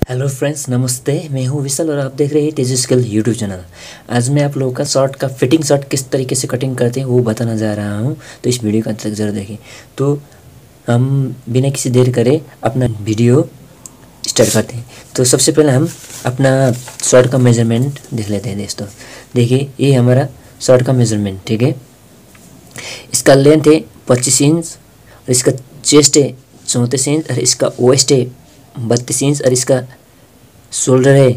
Hello friends, नमस्ते। मैं हूं विशाल और आप देख रहे हैं तेजस स्किल यूट्यूब चैनल। आज मैं आप लोगों का शर्ट का फिटिंग शर्ट किस तरीके से कटिंग करते हैं वो बताना जा रहा हूं, तो इस वीडियो को अंत तक जरूर देखें। तो हम बिना किसी देर करे अपना वीडियो स्टार्ट करते हैं। तो सबसे पहले हम अपना शर्ट का मेजरमेंट देख लेते हैं दोस्तों। देखिए, ये हमारा शर्ट का मेजरमेंट, ठीक है। इसका लेंथ है 25 इंच और इसका चेस्ट है 34 इंच और इसका वेस्ट है 32 इंच और इसका शोल्डर है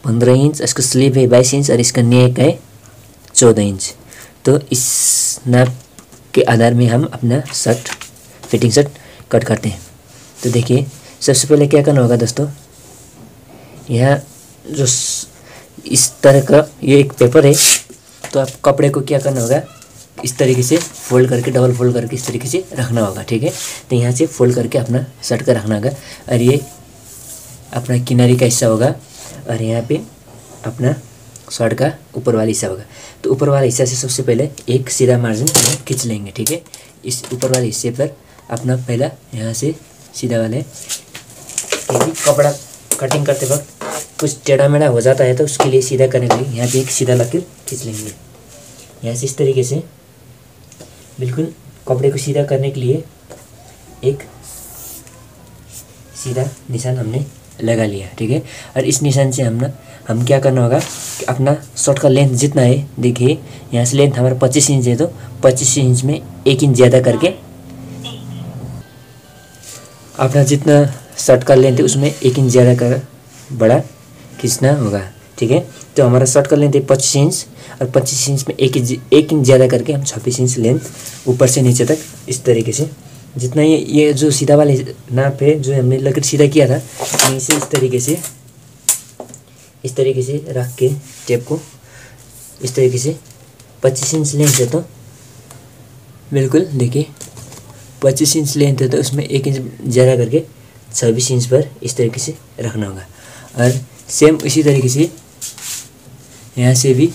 15 इंच, इसका स्लीव है 22 इंच और इसका नेक है 14 इंच। तो इस नाप के आधार में हम अपना शर्ट फिटिंग शर्ट कट करते हैं। तो देखिए, सबसे पहले क्या करना होगा दोस्तों, यहाँ जो इस तरह का ये एक पेपर है, तो आप कपड़े को क्या करना होगा, इस तरीके से फोल्ड करके डबल फोल्ड करके इस तरीके से रखना होगा, ठीक है। तो यहाँ से फोल्ड करके अपना शर्ट का रखना होगा और ये अपना किनारे का हिस्सा होगा और यहाँ पे अपना शर्ट का ऊपर वाला हिस्सा होगा। तो ऊपर वाला हिस्सा से सबसे पहले एक सीधा मार्जिन खींच लेंगे, ठीक है। इस ऊपर वाले हिस्से पर अपना पहला यहाँ से सीधा वाले, क्योंकि कपड़ा कटिंग करते वक्त कुछ टेढ़ा मेढ़ा हो जाता है तो उसके लिए सीधा करने के लिए यहाँ पे एक सीधा लकीर खींच लेंगे। यहाँ से इस तरीके से बिल्कुल कपड़े को सीधा करने के लिए एक सीधा निशान हमने लगा लिया, ठीक है। और इस निशान से हम क्या करना होगा कि अपना शर्ट का लेंथ जितना है, देखिए यहाँ से लेंथ हमारा 25 इंच है, तो 25 इंच में 1 इंच ज़्यादा करके अपना जितना शर्ट का लेंथ है उसमें 1 इंच ज़्यादा कर बड़ा खींचना होगा, ठीक है। तो हमारा शर्ट का लेंथ है 25 इंच और 25 इंच में 1 इंच ज़्यादा करके हम 26 इंच लेंथ ऊपर से नीचे तक इस तरीके से जितना ये जो सीधा वाले नाप है जो हमने लकीर सीधा किया था, यहीं से इस तरीके से रख के टेप को इस तरीके से 25 इंच लेंथ है, तो बिल्कुल देखिए 25 इंच लेंथ है तो उसमें 1 इंच ज़्यादा करके 26 इंच पर इस तरीके से रखना होगा। और सेम इसी तरीके से यहाँ से भी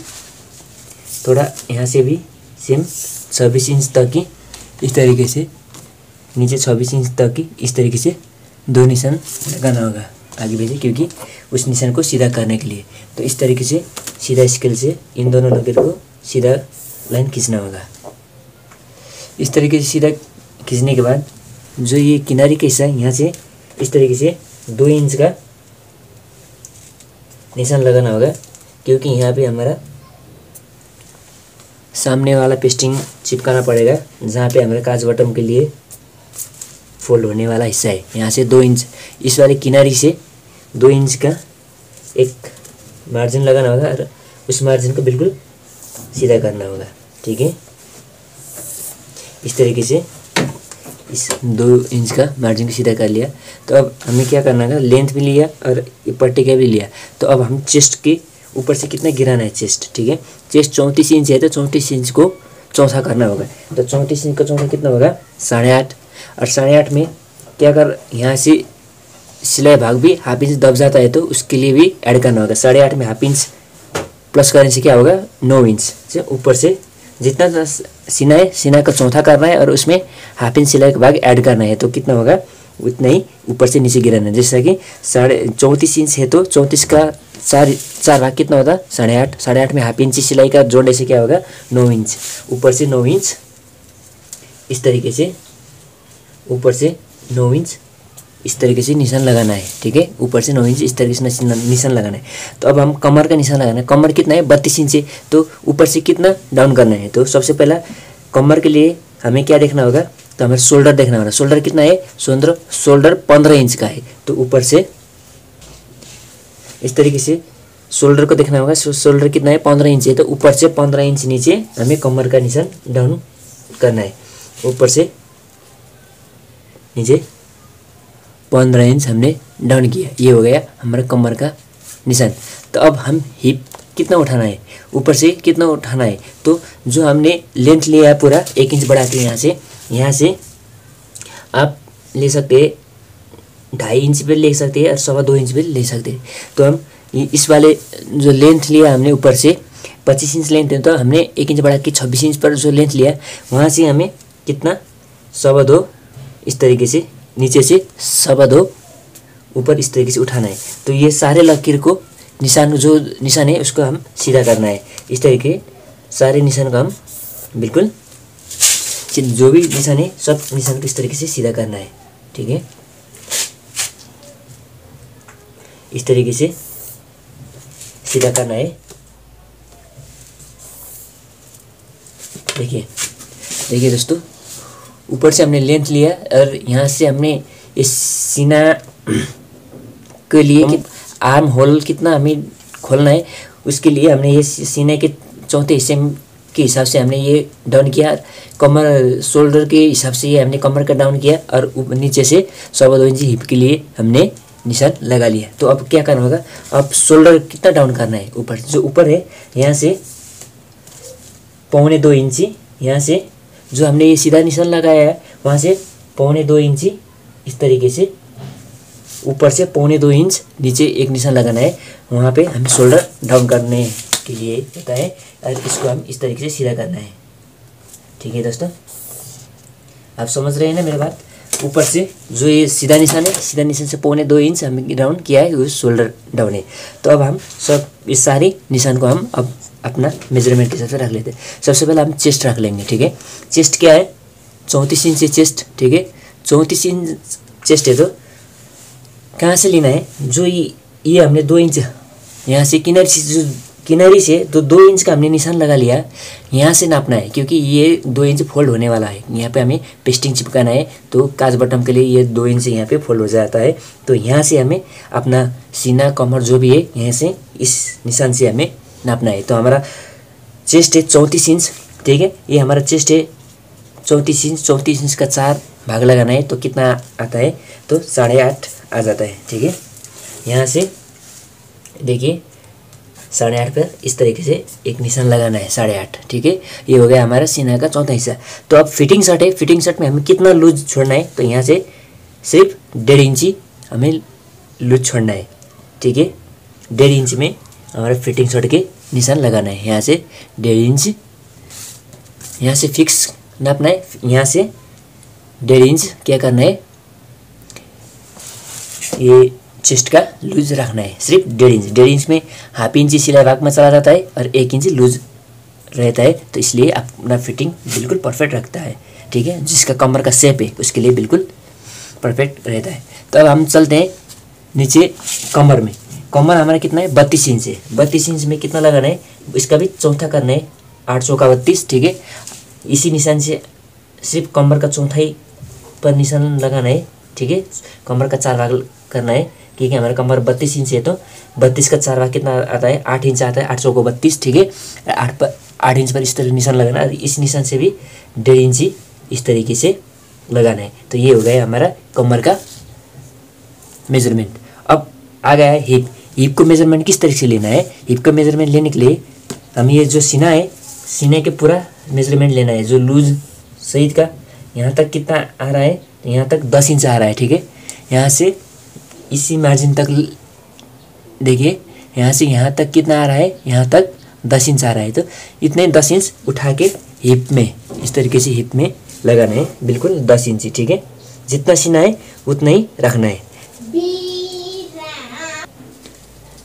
थोड़ा, यहाँ से भी सेम 26 इंच तक की इस तरीके से नीचे 26 इंच तक की इस तरीके से 2 निशान लगाना होगा आगे पीछे, क्योंकि उस निशान को सीधा करने के लिए। तो इस तरीके से सीधा स्केल से इन दोनों लकीर को सीधा लाइन खींचना होगा। इस तरीके से सीधा खींचने के बाद जो ये किनारे का हिस्सा है यहाँ से इस तरीके से 2 इंच का निशान लगाना होगा, क्योंकि यहाँ पे हमारा सामने वाला पेस्टिंग चिपकाना पड़ेगा जहाँ पे हमारे काज बटन के लिए फोल्ड होने वाला हिस्सा है। यहाँ से 2 इंच इस वाले किनारे से 2 इंच का एक मार्जिन लगाना होगा और उस मार्जिन को बिल्कुल सीधा करना होगा, ठीक है। इस तरीके से इस 2 इंच का मार्जिन को सीधा कर लिया। तो अब हमें क्या करना है, लेंथ भी लिया और पट्टी का भी लिया। तो अब हम चेस्ट के ऊपर से कितना गिराना है चेस्ट, ठीक है। चेस्ट 34 इंच है तो 34 इंच को चौथा करना होगा। तो 34 इंच का चौथा कितना होगा, 8.5। और 8.5 में क्या कर, यहाँ से सिलाई भाग भी हाफ इंच दब जाता है तो उसके लिए भी ऐड करना होगा। 8.5 में हाफ इंच प्लस करने से क्या होगा, 9 इंच से ऊपर से जितना सीना है सीना का चौथा करना है और उसमें हाफ इंच सिलाई का भाग ऐड करना है। तो कितना होगा, उतना ही ऊपर से नीचे गिराना है। जैसा कि 34 इंच है तो 34 का चार भाग कितना होता है, 8.5। 8.5 में हाफ इंच सिलाई का जोड़ने से क्या होगा, 9 इंच। ऊपर से 9 इंच इस तरीके से, ऊपर से 9 इंच इस तरीके से निशान लगाना है, ठीक है। ऊपर से 9 इंच इस तरीके से निशान लगाना है। तो अब हम कमर का निशान लगाना है। कमर कितना है, 32 इंच है, तो ऊपर से कितना डाउन करना है। तो सबसे पहला कमर के लिए हमें क्या देखना होगा, तो हमें शोल्डर देखना होगा। शोल्डर कितना है, शोल्डर 15 इंच का है, तो ऊपर से इस तरीके से शोल्डर को देखना होगा। शोल्डर कितना है, 15 इंच है, तो ऊपर से 15 इंच नीचे हमें कमर का निशान डाउन करना है। ऊपर से नीचे 15 इंच हमने डाउन किया, ये हो गया हमारा कमर का निशान। तो अब हम हिप कितना उठाना है, ऊपर से कितना उठाना है, तो जो हमने लेंथ लिया है पूरा 1 इंच बढ़ा के यहाँ से आप ले सकते हैं 2.5 इंच पे ले सकते हैं और 2.25 इंच पे ले सकते हैं। तो हम इस वाले जो लेंथ लिया हमने ऊपर से 25 इंच लेंथ है, तो हमने 1 इंच बढ़ा के 26 इंच पर जो लेंथ लिया वहाँ से हमें कितना 2.25 इस तरीके से नीचे से 2.25 ऊपर इस तरीके से उठाना है। तो ये सारे लकीर को निशान, जो निशान है उसको हम सीधा करना है। इस तरीके सारे निशान को हम बिल्कुल, जो भी निशान है सब निशान को इस तरीके से सीधा करना है। ठीक है, इस तरीके से सीधा करना है। देखिए देखिए दोस्तों, ऊपर से हमने लेंथ लिया और यहाँ से हमने इस सीना के लिए कि आर्म होल कितना हमें खोलना है, उसके लिए हमने ये सीने के चौथे हिस्से के हिसाब से हमने ये डाउन किया। कमर शोल्डर के हिसाब से ये हमने कमर का डाउन किया और नीचे से 2.25 इंच हिप के लिए हमने निशान लगा लिया। तो अब क्या करना होगा, अब शोल्डर कितना डाउन करना है, ऊपर जो ऊपर है यहाँ से 1.25 इंची, यहाँ से जो हमने ये सीधा निशान लगाया है वहाँ से 1.25 इंची इस तरीके से ऊपर से 1.25 इंच नीचे एक निशान लगाना है। वहाँ पे हमें शोल्डर डाउन करने के लिए होता है और इसको हम इस तरीके से सीधा करना है। ठीक है दोस्तों, आप समझ रहे हैं ना मेरी बात। ऊपर से जो ये सीधा निशान है, सीधा निशान से 1.25 इंच हमने डाउन किया है, वो शोल्डर डाउन है। तो अब हम सब इस सारी निशान को हम अब अपना मेजरमेंट के हिसाब से रख लेते हैं। सबसे पहले हम चेस्ट रख लेंगे। ठीक है, चेस्ट क्या है, 34 इंच चेस्ट। ठीक है, 34 इंच चेस्ट है तो कहाँ से लेना है, जो ये हमने 2 इंच यहाँ से किनारी से तो 2 इंच का हमने निशान लगा लिया, यहाँ से नापना है क्योंकि ये 2 इंच फोल्ड होने वाला है। यहाँ पे हमें पेस्टिंग चिपकाना है तो काज बटन के लिए ये 2 इंच यहाँ पे फोल्ड हो जाता है। तो यहाँ से हमें अपना सीना कमर जो भी है यहाँ से इस निशान से हमें नापना है। तो हमारा चेस्ट है 34 इंच। ठीक है, ये हमारा चेस्ट है 34 इंच। 34 इंच का 4 भाग लगाना है तो कितना आता है, तो 8.5 आ जाता है। ठीक है, यहाँ से देखिए 8.5 पर इस तरीके से एक निशान लगाना है 8.5। ठीक है, ये हो गया हमारा सीना का चौथा हिस्सा। तो अब फिटिंग शर्ट है, फिटिंग शर्ट में हमें कितना लूज छोड़ना है, तो यहाँ से सिर्फ 1.5 इंची हमें लूज छोड़ना है। ठीक है, 1.5 इंच में हमारा फिटिंग शर्ट के निशान लगाना है। यहाँ से 1.5 इंच यहाँ से फिक्स नापना है। यहाँ से 1.5 इंच क्या करना है, ये चेस्ट का लूज रखना है, सिर्फ 1.5 इंच। 1.5 इंच में हाफ इंची सिलाई भाग में चला जाता है और 1 इंच लूज रहता है। तो इसलिए अपना फिटिंग बिल्कुल परफेक्ट रखता है। ठीक है, जिसका कमर का शेप है उसके लिए बिल्कुल परफेक्ट रहता है। तो अब हम चलते हैं नीचे कमर में। कमर हमारा कितना है, 32 इंच है। 32 इंच में कितना लगाना है, इसका भी चौथा करना है, 8 चौका 32। ठीक है, इसी निशान से सिर्फ कमर का चौथाई पर निशान लगाना है। ठीक है, कमर का 4 भाग करना है क्योंकि हमारा कमर 32 इंच है। तो 32 का 4 भाग कितना आता है, 8 इंच आता है। 8 चौको 32। ठीक है, 8 इंच पर इस तरह निशान लगाना है। इस निशान से भी 1.5 इंची इस तरीके से लगाना है। तो ये हो गया हमारा कमर का मेजरमेंट। अब आ गया है हिप। हिप को मेजरमेंट किस तरीके से लेना है, हिप का मेजरमेंट लेने के लिए हम ये जो सीना है, सीने के पूरा मेजरमेंट लेना है। जो लूज सहित का यहाँ तक कितना आ रहा है, तो यहाँ तक 10 इंच आ रहा है। ठीक है, यहाँ से इसी मार्जिन तक देखिए, यहाँ से यहाँ तक कितना आ रहा है, यहाँ तक 10 इंच आ रहा है। तो इतने 10 इंच उठा के हिप में इस तरीके से हिप में लगाना है, बिल्कुल 10 इंची। ठीक है, जितना सीना है उतना ही रखना है,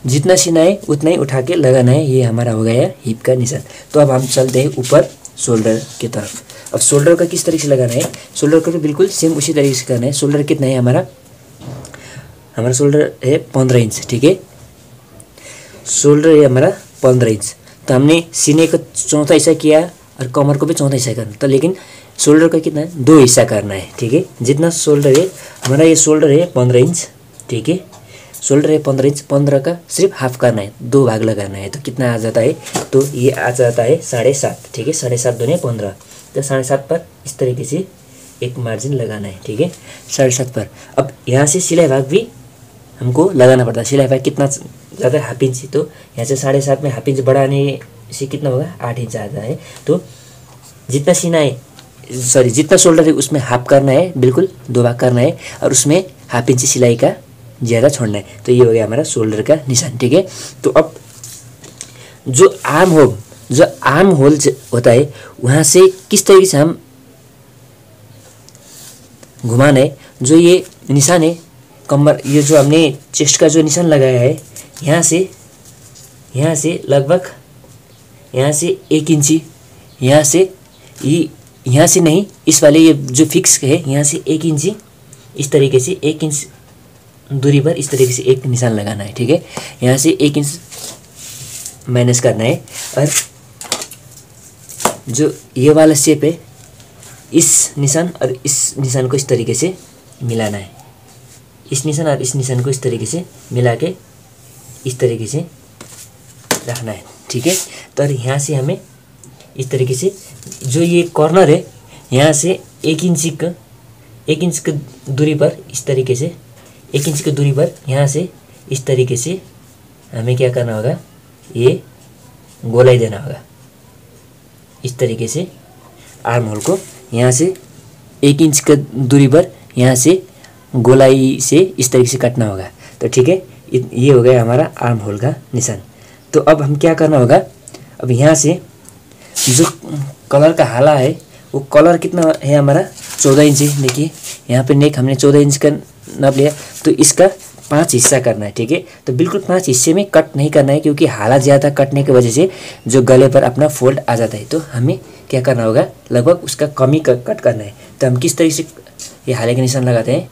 जितना सीना है उतना ही उठा के लगाना है। ये हमारा हो गया हिप का निशान। तो अब हम चलते हैं ऊपर शोल्डर की तरफ। अब शोल्डर का किस तरीके से लगाना है, शोल्डर को भी बिल्कुल सेम उसी तरीके से करना है। शोल्डर कितना है हमारा शोल्डर है 15 इंच। ठीक है, शोल्डर है हमारा 15 इंच। तो हमने सीने का चौथा हिस्सा किया और कमर को भी चौथा हिस्सा करना, तो लेकिन शोल्डर का कितना है, 2 हिस्सा करना है। ठीक है, जितना शोल्डर है हमारा, ये शोल्डर है 15 इंच। ठीक है, शोल्डर है 15 इंच, 15 का सिर्फ हाफ करना है, 2 भाग लगाना है। तो कितना आ जाता है, तो ये आ जाता है 7.5। ठीक है, 7.5 दूनी 15। तो 7.5 पर इस तरीके से एक मार्जिन लगाना है। ठीक है, 7.5 पर। अब यहाँ से सिलाई भाग भी हमको लगाना पड़ता है। सिलाई भाग कितना ज़्यादा, हाफ इंच। तो यहाँ से 7.5 में हाफ इंच बढ़ाने से कितना होगा, 8 इंच आता है। तो जितना सीना है, सॉरी जितना शोल्डर है उसमें हाफ करना है, बिल्कुल 2 भाग करना है और उसमें हाफ इंच सिलाई का ज़्यादा छोड़ना है। तो ये हो गया हमारा शोल्डर का निशान। ठीक है, तो अब जो आर्म होल होता है वहाँ से किस तरीके से हम घुमाना है, जो ये निशान है कमर, ये जो हमने चेस्ट का जो निशान लगाया है, यहाँ से लगभग यहाँ से 1 इंची, यहाँ से नहीं, इस वाले ये जो फिक्स है यहाँ से 1 इंची, इस तरीके से 1 इंच दूरी पर इस तरीके से एक निशान लगाना है। ठीक है, यहाँ से 1 इंच माइनस करना है। और जो ये वाला शेप है, इस निशान और इस निशान को इस तरीके से मिलाना है। इस निशान और इस निशान को इस तरीके से मिला के इस तरीके से रखना है। ठीक है, तो यहाँ से हमें इस तरीके से जो ये कॉर्नर है, यहाँ से 1 इंच की दूरी पर इस तरीके से 1 इंच की दूरी पर यहाँ से इस तरीके से हमें क्या करना होगा, ये गोलाई देना होगा। इस तरीके से आर्म होल को यहाँ से 1 इंच की दूरी पर यहाँ से गोलाई से इस तरीके से काटना होगा। तो ठीक है, ये हो गया हमारा आर्म होल का निशान। तो अब हम क्या करना होगा, अब यहाँ से जो कलर का हाला है, वो कलर कितना है हमारा 14 इंच है। देखिए यहाँ पे नेक हमने 14 इंच का नाप लिया, तो इसका 5 हिस्सा करना है। ठीक है, तो बिल्कुल 5 हिस्से में कट नहीं करना है, क्योंकि हाला ज़्यादा कटने की वजह से जो गले पर अपना फोल्ड आ जाता है। तो हमें क्या करना होगा, लगभग उसका कम ही कट करना है। तो हम किस तरीके से ये हाले के निशान लगाते हैं,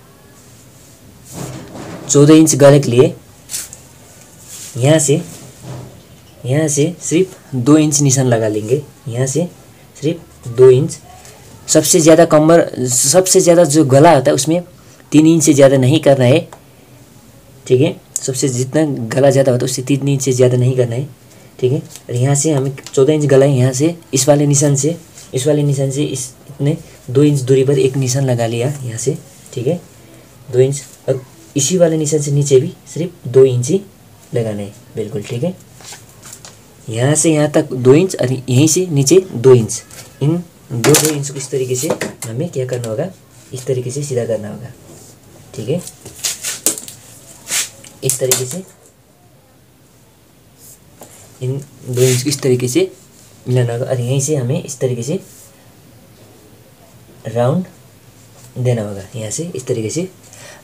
14 इंच गले के लिए यहाँ से सिर्फ 2 इंच निशान लगा लेंगे। यहाँ से सिर्फ 2 इंच। सबसे ज़्यादा जो गला आता है उसमें 3 इंच से ज़्यादा नहीं करना है। ठीक है, सबसे जितना गला ज़्यादा होता है उससे 3 इंच से ज़्यादा नहीं करना है। ठीक है, और यहाँ से हमें 14 इंच गला है, यहाँ से इस वाले निशान से इस इतने 2 इंच दूरी पर एक निशान लगा लिया यहाँ से। ठीक है, 2 इंच। और इसी वाले निशान से नीचे भी सिर्फ 2 इंच ही लगाना है। बिल्कुल ठीक है, यहाँ से यहाँ तक 2 इंच और यहीं से नीचे 2 इंच। इन 2 इंच को इस तरीके से हमें क्या करना होगा, इस तरीके से सीधा करना होगा। ठीक है, इस तरीके से इन 2 इंच को इस तरीके से मिलाना होगा। और यहीं से हमें इस तरीके से राउंड देना होगा। यहाँ से इस तरीके से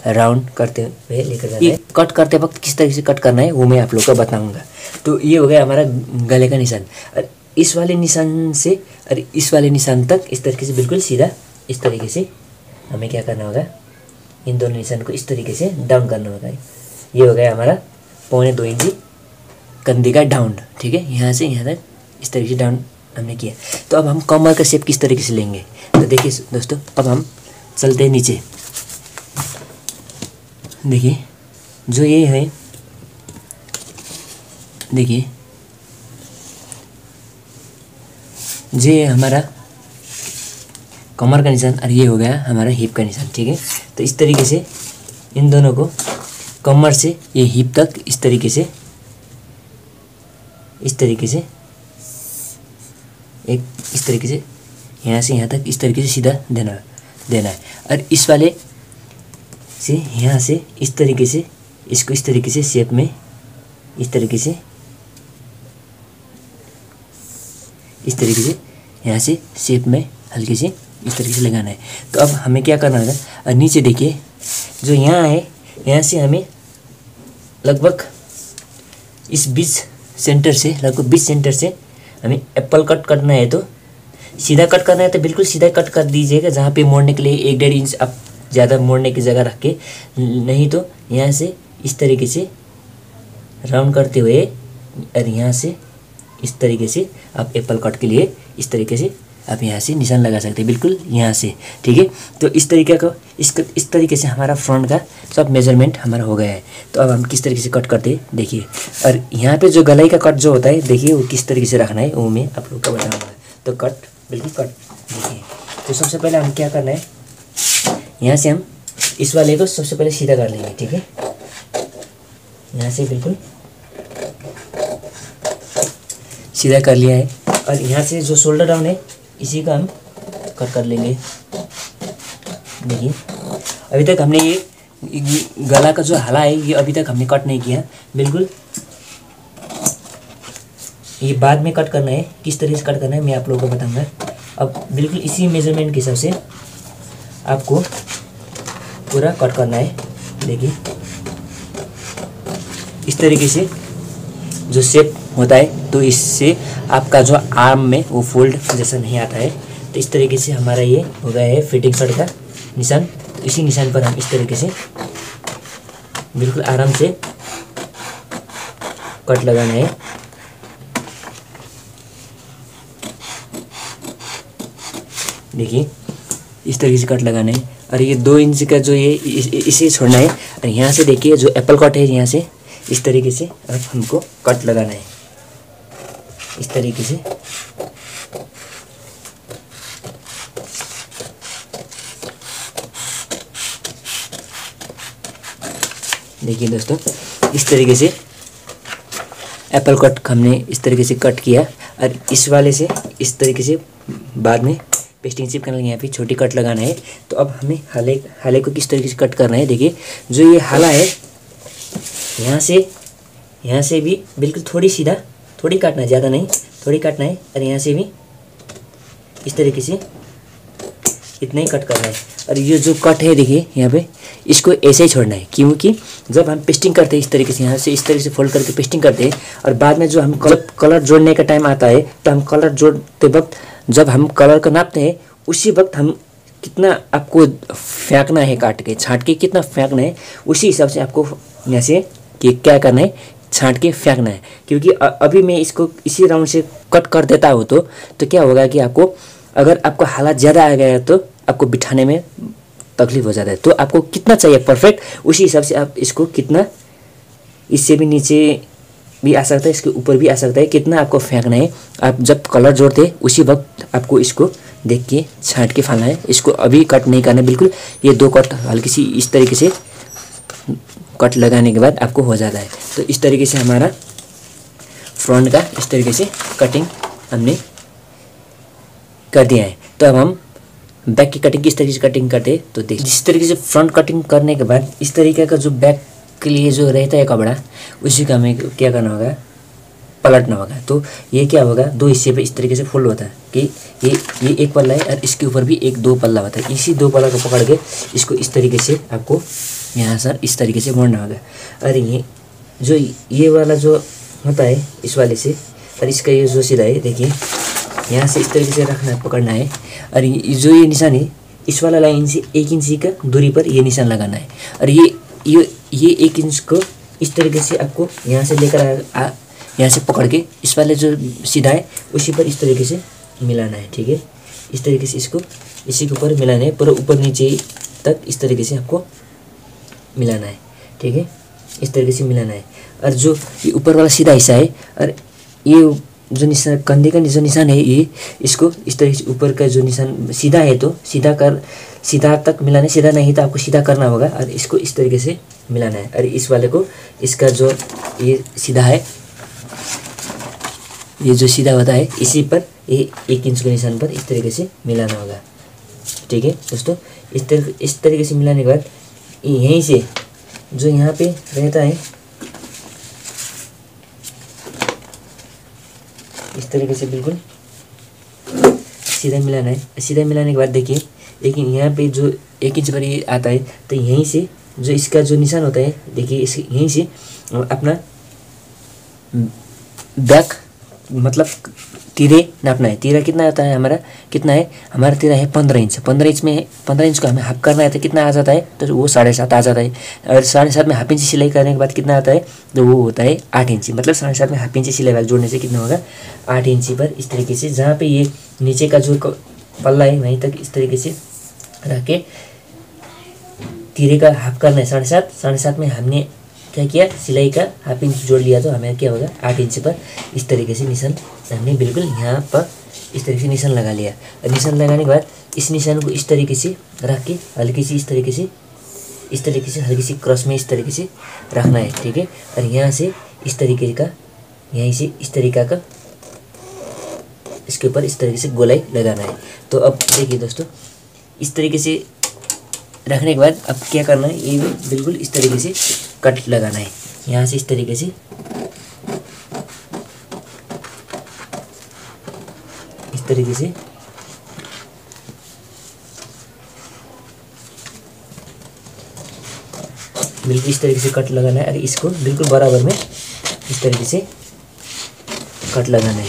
राउंड करते हुए लेकर जाना है। कट करते वक्त किस तरीके से कट करना है वो मैं आप लोग को बताऊंगा। तो ये हो गया हमारा गले का निशान। और इस वाले निशान से और इस वाले निशान तक इस तरीके से बिल्कुल सीधा इस तरीके से हमें क्या करना होगा, इन दोनों निशान को इस तरीके से डाउन करना होगा। ये हो गया हमारा 1.25 इंची कंधे का डाउन। ठीक है, यहाँ से यहाँ तक इस तरीके से डाउन हमने किया। तो अब हम कमर का शेप किस तरीके से लेंगे, तो देखिए दोस्तों, अब हम चलते हैं नीचे। देखिए जो ये है, देखिए ये हमारा कमर का निशान और ये हो गया हमारा हिप का निशान। ठीक है, तो इस तरीके से इन दोनों को कमर से ये हिप तक इस तरीके से यहाँ से यहाँ तक इस तरीके से सीधा देना है। और इस वाले से यहाँ से इस तरीके से इसको इस तरीके से शेप में इस तरीके से यहाँ से शेप में हल्के से इस तरीके से लगाना है। तो अब हमें क्या करना होगा, और नीचे देखिए जो यहाँ है, यहाँ से हमें लगभग इस 20 सेंटर से हमें एप्पल कट करना है। तो सीधा कट करना है तो बिल्कुल सीधा कट कर दीजिएगा। जहाँ पे मोड़ने के लिए 1-1.5 इंच आप ज़्यादा मोड़ने की जगह रख के, नहीं तो यहाँ से इस तरीके से राउंड करते हुए और यहाँ से इस तरीके से आप एप्पल कट के लिए इस तरीके से आप यहाँ से निशान लगा सकते हैं, बिल्कुल यहाँ से। ठीक है, तो इस तरीके से हमारा फ्रंट का सब मेजरमेंट हमारा हो गया है। तो अब हम किस तरीके से कट करते हैं देखिए। और यहाँ पे जो गलाई का कट जो होता है, देखिए वो किस तरीके से रखना है वो मैं आप लोग को बताऊँगा। तो कट बिल्कुल कट देखिए। तो सबसे पहले हम क्या करना है, यहाँ से हम इस वाले को सबसे पहले सीधा कर लेंगे। ठीक है, यहाँ से बिल्कुल सीधा कर लिया है। और यहाँ से जो शोल्डर डाउन है इसी का हम कट कर लेंगे। देखिए अभी तक हमने ये गला का जो हाला है ये अभी तक हमने कट नहीं किया, बिल्कुल ये बाद में कट करना है। किस तरीके से कट करना है मैं आप लोगों को बताऊंगा। अब बिल्कुल इसी मेजरमेंट के हिसाब से आपको पूरा कट करना है। देखिए इस तरीके से जो शेप होता है, तो इससे आपका जो आर्म में वो फोल्ड जैसा नहीं आता है। तो इस तरीके से हमारा ये हो गया है फिटिंग शर्ट का निशान। तो इसी निशान पर हम इस तरीके से बिल्कुल आराम से कट लगाना है। देखिए इस तरीके से कट लगाना है। और ये 2 इंच का जो ये इसे छोड़ना है। और यहाँ से देखिए जो एप्पल कट है, यहाँ से इस तरीके से अब हमको कट लगाना है, इस तरीके से। देखिए दोस्तों इस तरीके से एप्पल कट हमने इस तरीके से कट किया। और इस वाले से इस तरीके से बाद में पेस्टिंग चिपकाने के यहाँ पे छोटी कट लगाना है। तो अब हमें हाले को किस तरीके से कट करना है। देखिए जो ये हाला है, यहाँ से भी बिल्कुल थोड़ी सीधा, थोड़ी काटना है, ज़्यादा नहीं, थोड़ी काटना है। और यहाँ से भी इस तरीके से इतना ही कट करना है। और ये जो कट है देखिए यहाँ पे, इसको ऐसे ही छोड़ना है, क्योंकि जब हम पेस्टिंग करते हैं इस तरीके से, यहाँ से इस तरीके से फोल्ड करके पेस्टिंग करते हैं, और बाद में जो हम कलर जोड़ने का टाइम आता है, तो हम कलर जोड़ते वक्त जब हम कलर को नापते हैं, उसी वक्त हम कितना आपको फेंकना है, काट के छाँट के कितना फेंकना है, उसी हिसाब से आपको यहाँ से कि क्या करना है, छाँट के फेंकना है। क्योंकि अभी मैं इसको इसी राउंड से कट कर देता हूँ तो क्या होगा कि आपको, अगर आपको हालात ज़्यादा आ गया है तो आपको बिठाने में तकलीफ हो जाता है। तो आपको कितना चाहिए परफेक्ट, उसी हिसाब से आप इसको कितना, इससे भी नीचे भी आ सकता है, इसके ऊपर भी आ सकता है, कितना आपको फेंकना है। आप जब कलर जोड़ते हैं उसी वक्त आपको इसको देख के छाँट के फालना है। इसको अभी कट नहीं करना है बिल्कुल। ये 2 कट हल्की सी इस तरीके से कट लगाने के बाद आपको हो जाता है। तो इस तरीके से हमारा फ्रंट का इस तरीके से कटिंग हमने कर दिया है। तो अब हम बैक की कटिंग किस तरीके से कटिंग करते हैं तो देखिए। जिस तरीके से फ्रंट कटिंग करने के बाद इस तरीके का जो बैक के लिए जो रहता है कपड़ा, उसी का हमें क्या करना होगा, पलटना होगा। तो ये क्या होगा, 2 हिस्से पे इस तरीके से फोल्ड होता है कि ये एक पल्ला है और इसके ऊपर भी 2 पल्ला होता है। इसी 2 पल्ला को पकड़ के इसको इस तरीके से आपको यहाँ सर इस तरीके से मोड़ना होगा। और ये वाला जो होता है इस वाले से, और इसका ये जो सीधा है देखिए, यहाँ से इस तरीके से रखना है, पकड़ना है। और जो ये निशान है, इस वाला लाइन से 1 इंच का दूरी पर ये निशान लगाना है। और ये 1 इंच को इस तरीके से आपको यहाँ से लेकर यहाँ से पकड़ के इस वाले जो सीधा है उसी पर इस तरीके से मिलाना है। ठीक है, इस तरीके से इसको इसी के ऊपर मिलाना है, पूरा ऊपर नीचे तक इस तरीके से आपको मिलाना है। ठीक है, इस तरीके से मिलाना है। और जो ये ऊपर वाला सीधा हिस्सा है, और ये जो निशान कंधे का जो निशान है, ये इसको इस तरीके से ऊपर का जो निशान सीधा है तो सीधा तक मिलाना है, सीधा नहीं तो आपको सीधा करना होगा। और इसको इस तरीके से मिलाना है। और इस वाले को, इसका जो ये सीधा है, ये जो सीधा होता है, इसी पर ये 1 इंच के निशान पर इस तरीके से मिलाना होगा। ठीक है दोस्तों, इस तरीके से मिलाने के बाद यहीं से जो यहाँ पे रहता है इस तरीके से बिल्कुल सीधा मिलाना है। सीधा मिलाने के बाद देखिए, लेकिन यहाँ पे जो 1 इंच पर ये आता है, तो यहीं से जो इसका जो निशान होता है देखिए, इस यहीं से अपना बैक मतलब तीरे नापना है। तीरा कितना आता है हमारा, कितना है हमारा तीरा है 15 इंच। 15 इंच को हमें हाफ करना है तो कितना आ जाता है, तो वो 7.5 आ जाता है। और 7.5 में हाफ इंच सिलाई करने के बाद कितना आता है, तो वो होता है 8 इंच। मतलब 7.5 में हाफ इंच सिलाई वाला जोड़ने से कितना होगा, 8 इंची पर इस तरीके से, जहाँ पे ये नीचे का जो पल्ला है वहीं तक इस तरीके से रख के तीरे का हाफ करना है 7.5। 7.5 में हमने क्या किया, सिलाई का हाफ इंच जोड़ लिया, तो हमें क्या होगा 8 इंच पर इस तरीके से निशान हमने बिल्कुल यहाँ पर इस तरीके से निशान लगा लिया। और निशान लगाने के बाद इस निशान को इस तरीके से रख के हल्की सी इस तरीके से हल्की सी क्रॉस में इस तरीके से रखना है। ठीक है, और यहाँ से इस तरीके का, यहीं से इस तरीका का इसके ऊपर इस तरीके से गोलाई लगाना है। तो अब देखिए दोस्तों, इस तरीके से रखने के बाद अब क्या करना है, ये बिल्कुल इस तरीके से कट लगाना है। यहाँ से इस तरीके से बिल्कुल इस तरीके से कट लगाना है और इसको बिल्कुल बराबर में इस तरीके से कट लगाना है।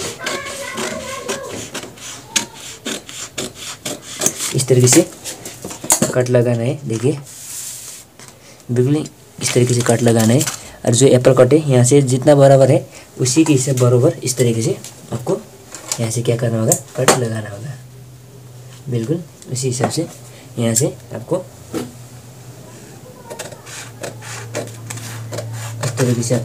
इस तरीके से कट लगाना है, देखिए बिल्कुल इस तरीके से कट लगाना है। और जो एप्पल कट है यहाँ से जितना बराबर है उसी के हिसाब बराबर इस तरीके से आपको यहाँ से क्या करना होगा, कट लगाना होगा। बिल्कुल उसी हिसाब से यहाँ से आपको इस तरीके से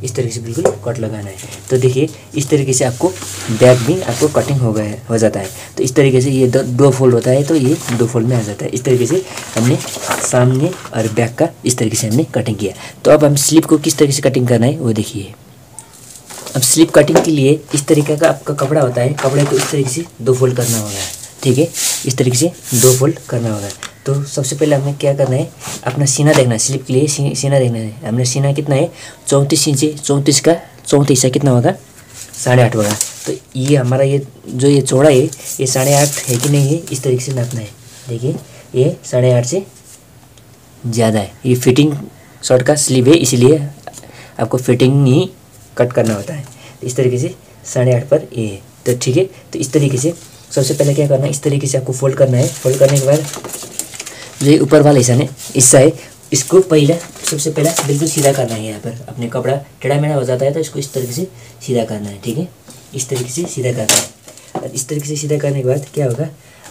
इस तरीके से बिल्कुल कट लगाना है। तो देखिए इस तरीके से आपको बैक भी आपको कटिंग हो जाता है। तो इस तरीके से ये दो फोल्ड होता है तो ये 2 फोल्ड में आ जाता है। इस तरीके से हमने सामने और बैक का इस तरीके से हमने कटिंग किया। तो अब हम स्लीव को किस तरीके से कटिंग करना है वो देखिए। अब स्लीव कटिंग के लिए इस तरीके का आपका कपड़ा होता है, कपड़े को इस तरीके से 2 फोल्ड करना होगा, ठीक है। इस तरीके से 2 फोल्ड करना होगा। तो सबसे पहले हमें क्या करना है, अपना सीना देखना है। स्लीव के लिए सीना देखना है। हमने सीना कितना है 34 इंच, 34 का चौथा हिस्सा कितना होगा 8.5 होगा। तो ये हमारा ये जो ये चौड़ा है ये 8.5 है कि नहीं है, इस तरीके से नापना है। देखिए ये 8.5 से ज़्यादा है। ये फिटिंग शर्ट का स्लीव है, इसीलिए आपको फिटिंग ही कट करना होता है। तो इस तरीके से 8.5 पर ये है, तो ठीक है। तो इस तरीके से सबसे पहले क्या करना है, इस तरीके से आपको फोल्ड करना है। फोल्ड करने के बाद जो ये ऊपर वाला हिस्सा है इसको सबसे पहले बिल्कुल सीधा करना है। यहाँ पर अपने कपड़ा टेढ़ा मेढ़ा हो जाता है तो इसको इस तरीके से सीधा करना है, ठीक है। इस तरीके से सीधा करना है। और इस तरीके से सीधा करने के बाद क्या होगा,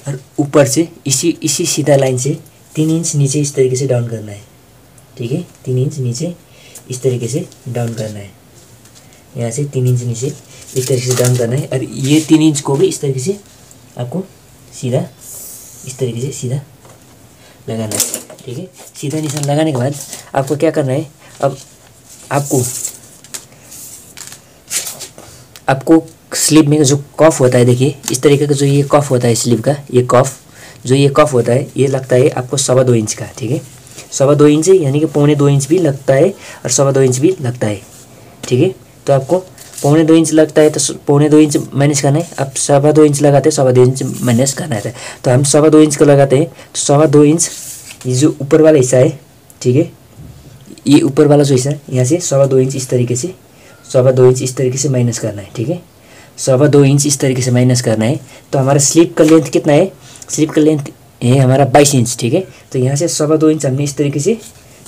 और ऊपर से इसी सीधा लाइन से 3 इंच नीचे इस तरीके से डाउन करना है, ठीक है। 3 इंच नीचे इस तरीके से डाउन करना है। यहाँ से 3 इंच नीचे इस तरीके से डाउन करना है। और ये 3 इंच को भी इस तरीके से आपको सीधा इस तरीके से सीधा लगाना है, ठीक है। सीधा निशान लगाने के बाद आपको क्या करना है, अब आपको स्लीव में जो कफ होता है, देखिए इस तरीके का जो ये कफ होता है स्लीव का, ये कफ होता है ये लगता है आपको 2.25 इंच का, ठीक है। 2.25 इंच यानी कि 1.25 इंच भी लगता है और 2.25 इंच भी लगता है, ठीक है। तो आपको 1.25 इंच लगता है तो 1.25 इंच माइनस करना है। अब 2.25 इंच लगाते हैं 2.25 इंच माइनस करना है। तो हम 2.25 इंच का लगाते हैं तो 2.25 इंच ये जो ऊपर वाला हिस्सा है, ठीक है, ये ऊपर वाला जो हिस्सा है यहाँ से 2.25 इंच इस तरीके से 2.25 इंच इस तरीके से माइनस करना है, ठीक है। 2.25 इंच इस तरीके से माइनस करना है। तो हमारा स्लीव का लेंथ कितना है, स्लीव का लेंथ है हमारा 22 इंच, ठीक है। तो यहाँ से 2.25 इंच हमने इस तरीके से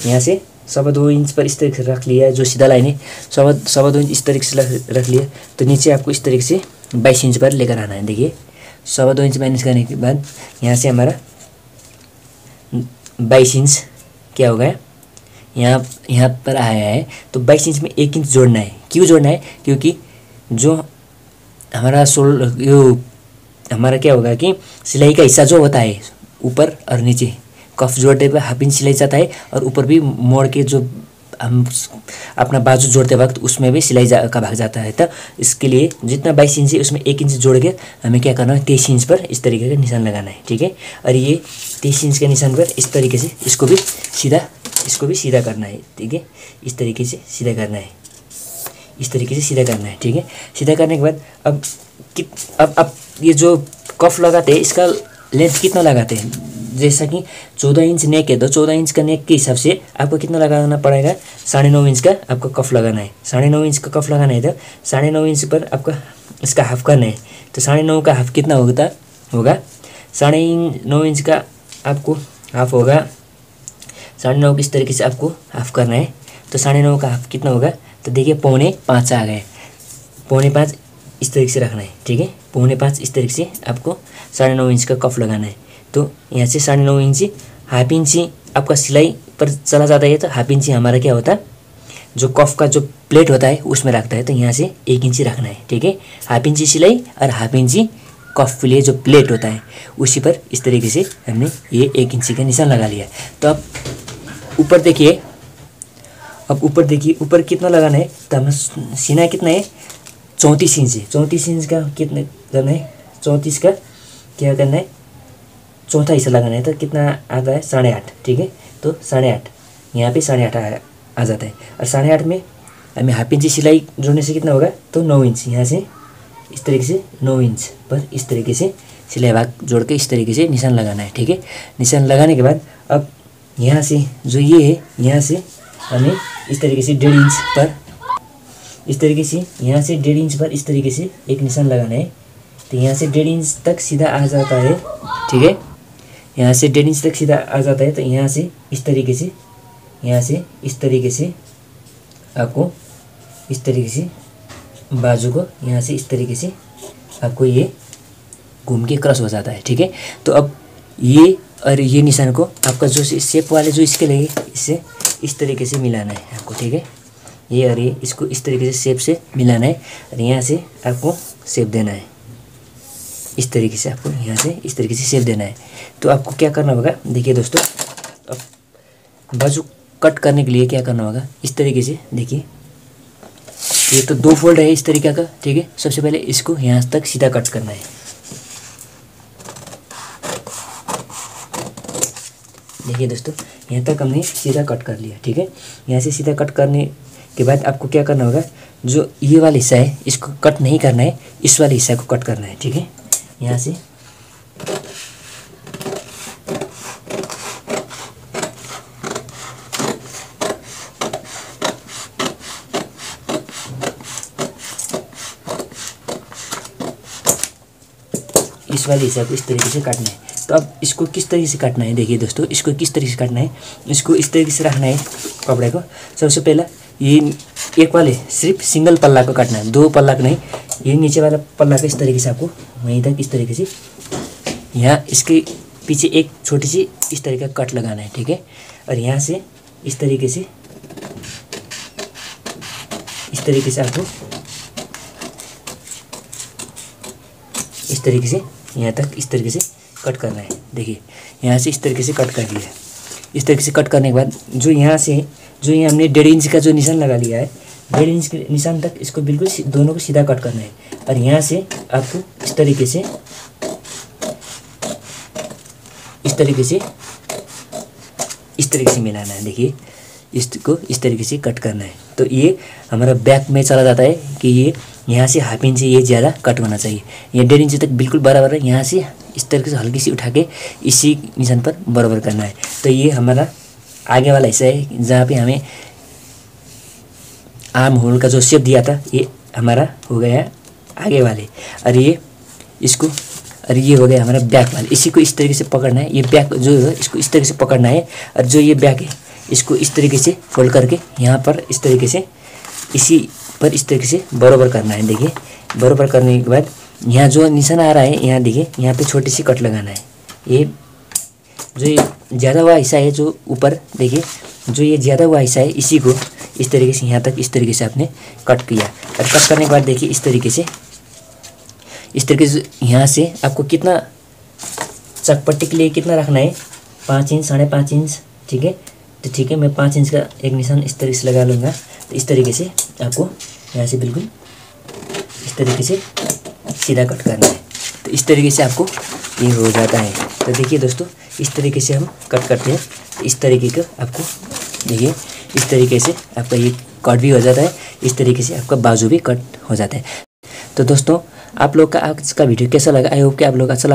यहाँ से 2.25 इंच पर इस तरीके से रख लिया है। जो सीधा लाइन है 2.25 इंच इस तरीके से रख लिया। तो नीचे आपको इस तरीके से 22 इंच पर लेकर आना है। देखिए 2.25 इंच माइनस करने के बाद यहाँ से हमारा 22 इंच क्या होगा, यहाँ पर आया है। तो 22 इंच में 1 इंच जोड़ना है। क्यों जोड़ना है, क्योंकि जो हमारा हमारा क्या होगा कि सिलाई का हिस्सा जो होता है ऊपर और नीचे कफ जोड़ते हुए 1/2 इंच सिलाई जाता है, और ऊपर भी मोड़ के जो हम अपना बाजू जोड़ते वक्त उसमें भी सिलाई का भाग जाता है। तो इसके लिए जितना 22 इंच है उसमें 1 इंच जोड़ के हमें क्या करना है 23 इंच पर इस तरीके का निशान लगाना है, ठीक है। और ये 23 इंच के निशान पर इस तरीके से इसको भी सीधा करना है, ठीक है। इस तरीके से सीधा करना है, इस तरीके से सीधा करना है, ठीक है। सीधा करने के बाद अब ये जो कफ लगाते हैं इसका लेंथ कितना लगाते हैं, जैसा कि 14 इंच नेक है तो 14 इंच का नेक के हिसाब से आपको कितना लगाना पड़ेगा, 9.5 इंच का आपको कफ लगाना है। 9.5 इंच का कफ लगाना है तो 9.5 इंच पर आपका इसका हाफ करना है। तो 9.5 का हाफ कितना होगा 9.5 इंच का आपको हाफ होगा 9.5 इस तरीके से आपको हाफ करना है। तो 9.5 का हाफ कितना होगा, तो देखिए 4.25 आ गए। 4.25 इस तरीके से रखना है, ठीक है। 4.25 इस तरीके से आपको 9.5 इंच का कफ लगाना है। तो यहाँ से 9.5 इंच 1/2 इंची आपका सिलाई पर चला जाता है। तो 1/2 इंची हमारा क्या होता है, जो कफ का जो प्लेट होता है उसमें रखता है। तो यहाँ से 1 इंची रखना है, ठीक है। 1/2 इंची सिलाई और 1/2 इंची कफ के लिए जो प्लेट होता है उसी पर इस तरीके से हमने ये 1 इंची का निशान लगा लिया। तो अब ऊपर देखिए, ऊपर कितना लगाना है, तो हमें सीना कितना है 34 इंच है। 34 इंच का कितना करना है, 34 का क्या करना है चौथा हिस्सा लगाना है। तो कितना आता है 8.5, ठीक है। तो 8.5 यहाँ पे 8.5 आ जाता है। और 8.5 में हमें 1/2 इंची सिलाई जोड़ने से कितना होगा, तो 9 इंच। यहाँ से इस तरीके से 9 इंच पर इस तरीके से सिलाई भाग जोड़ के इस तरीके से निशान लगाना है। ठीक है, निशान लगाने के बाद अब यहाँ से जो ये है, यहाँ से हमें इस तरीके से 1.5 इंच पर, इस तरीके से यहाँ से 1.5 इंच पर इस तरीके से एक निशान लगाना है। तो यहाँ से 1.5 इंच तक सीधा आ जाता है। ठीक है, यहाँ से 1.5 इंच तक सीधा आ जाता है। तो यहाँ से इस तरीके से, यहाँ से इस तरीके से आपको इस तरीके से बाजू को यहाँ से इस तरीके से आपको ये घूम के क्रॉस हो जाता है। ठीक है, तो अब ये और ये निशान को आपका जो शेप वाले जो इसके लगे इससे इस तरीके से मिलाना है आपको। ठीक है, ये और ये इसको इस तरीके से शेप से मिलाना है और यहाँ से आपको शेप देना है। इस तरीके से आपको यहाँ से इस तरीके से शेप देना है। तो आपको क्या करना होगा, देखिए दोस्तों, अब बाजू कट करने के लिए क्या करना होगा, इस तरीके से देखिए, ये तो 2 फोल्ड है इस तरीके का। ठीक है, सबसे पहले इसको यहाँ तक सीधा कट करना है। देखिए दोस्तों, यहाँ तक हमने सीधा कट कर लिया। ठीक है, यहाँ से सीधा कट करने के बाद आपको क्या करना होगा, जो ये वाला हिस्सा है इसको कट नहीं करना है, इस वाले हिस्सा को कट करना है। ठीक है, यहाँ से इस वाले हिस्सा को इस तरीके से काटना है। तो अब इसको किस तरीके से काटना है, देखिए दोस्तों, इसको किस तरीके से काटना है, इसको इस तरीके से रखना है कपड़े को। सबसे पहला ये एक वाले सिर्फ सिंगल पल्ला को काटना है, 2 पल्ला को नहीं। ये नीचे वाला पल्ला को इस तरीके से आपको वहीं तक इस तरीके से, यहाँ इसके पीछे एक छोटी सी इस तरीके का कट लगाना है। ठीक है, और यहाँ से इस तरीके से आपको इस तरीके से यहाँ तक इस तरीके से कट करना है। देखिए, यहाँ से इस तरीके से कट कर लिया है। इस तरीके से कट करने के बाद जो यहाँ से जो ये हमने 1.5 इंच का जो निशान लगा लिया है, 1.5 इंच के निशान तक इसको बिल्कुल दोनों को सीधा कट करना है। और यहाँ से आपको इस तरीके से मिलाना है। देखिए, इसको इस तरीके से कट करना है। तो ये हमारा बैक में चला जाता है कि ये यहाँ से 1/2 इंच ये ज़्यादा कट होना चाहिए। ये 1.5 इंच तक बिल्कुल बराबर है। यहाँ से इस तरीके से हल्की सी उठा के इसी निशान पर बराबर करना है। तो ये हमारा आगे वाला हिस्सा है, जहाँ पे हमें आर्म होल का जो शेप दिया था, ये हमारा हो गया आगे वाले। और ये इसको, और ये हो गया हमारा बैक वाले। इसी को इस तरीके से पकड़ना है। ये बैक जो है इसको इस तरीके से पकड़ना है, और जो ये बैक है इसको इस तरीके से फोल्ड करके यहाँ पर इस तरीके से इसी पर इस तरीके से बराबर करना है। देखिए, बराबर करने के बाद यहाँ जो निशान आ रहा है, यहाँ देखिए, यहाँ पे छोटी सी कट लगाना है। ये जो ज़्यादा हुआ हिस्सा है जो ऊपर, देखिए जो ये ज़्यादा हुआ हिस्सा है, इसी को इस तरीके से यहाँ तक इस तरीके से आपने कट किया। और कट करने के बाद देखिए इस तरीके से यहाँ से आपको कितना चकपट्टी के लिए कितना रखना है, 5 इंच 5.5 इंच। ठीक है, तो ठीक है, मैं 5 इंच का एक निशान इस तरीके से लगा लूँगा। तो इस तरीके से आपको यहाँ से बिल्कुल इस तरीके से सीधा कट करना है। तो इस तरीके से आपको ये हो जाता है। तो देखिए दोस्तों, इस तरीके से हम कट करते हैं। इस तरीके का आपको देखिए, इस तरीके से आपका ये कट भी हो जाता है, इस तरीके से आपका बाजू भी कट हो जाता है। तो दोस्तों, आप लोग का आज का वीडियो कैसा लगा? आई होप कि आप लोग अच्छा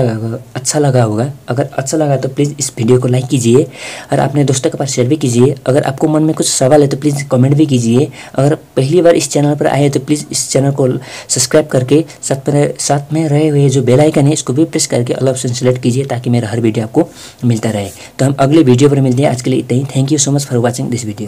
लगा होगा। अगर अच्छा लगा तो प्लीज़ इस वीडियो को लाइक कीजिए और अपने दोस्तों के पास शेयर भी कीजिए। अगर आपको मन में कुछ सवाल है तो प्लीज़ कमेंट भी कीजिए। अगर पहली बार इस चैनल पर आए तो प्लीज़ इस चैनल को सब्सक्राइब करके साथ में रहे हुए जो बेल आइकन है इसको भी प्रेस करके ऑल ऑप्शन सेलेक्ट कीजिए, ताकि मेरा हर वीडियो आपको मिलता रहे। तो हम अगले वीडियो पर मिलते हैं। आज के लिए इतना ही। Thank you so much for watching this video.